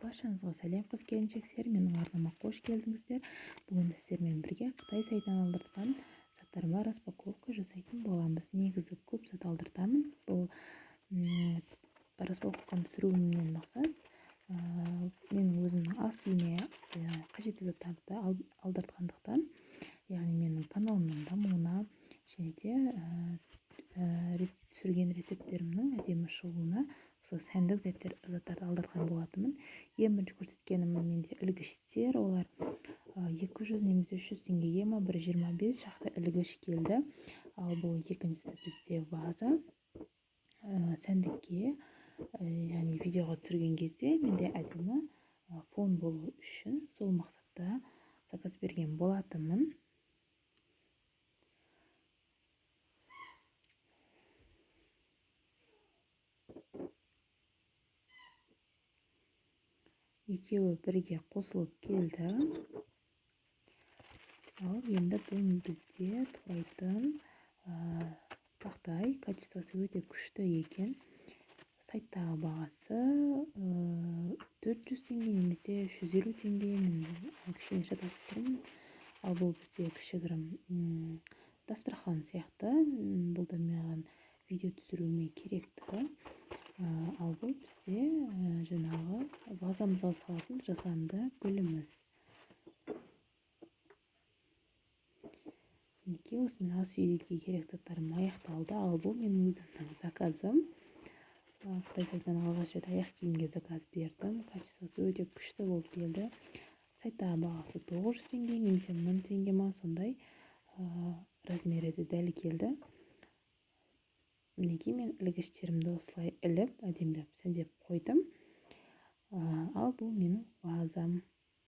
Баршаңызға сәлем қыз келіншектер, менің арнама қош келдіңіздер. Бүгін сіздермен бірге Қытай сайтынан алдыртқан заттарыма распаковка жасайтын боламыз. Негізі көп зат алдыртамын. Бұл распаковканы түсіруімнен мақсат менің өзімнің ас үйіме қажетті заттарды алдыртқандықтан, яғни менің каналымның дамуына және де түсірген рецепттерімнің әдемі шығуына осы сәндік заттарды алдыртқан болатынмын. Ең бірінші көрсеткенім менде ілгіштер, олар 200 немесе 300 теңгеге ма 1,25 шақты ілгіш келді. Ал бұл екіншісі бізде ваза, сәндікке, яғни видеоға түсірген кезде менде әдемі фон болу үшін сол мақсатта заказ берген болатынмын. Екеуі бірге қосылып келді. Ал енді бұл бізде турайтын тақтай, качествосы өте күшті екен. Сайттағы бағасы 400 теңге немесе 350 теңге. Мен кішкене шатасып тұрмын. Ал бұл бізде кішігірім дастархан сияқты. Бұл да маған видео түсіруіме керектігі. Ал бұл бізде жаңағы вазамызға салатын жасанды гүліміз. Мінекей осымен ас үйге керекті заттарым аяқталды. Ал бұл менің өзімнің заказым. Қытай сайтынан алғаш рет аяқ киімге заказ бердім. Качествосы өте күшті болып келді. Сайттағы бағасы 900 теңге немесе 1000 теңге ма, сондай размері де дәл келді. Мінекей мен ілгіштерімді осылай іліп, әдемілеп сәндеп қойдым. Ал бұл менің вазам.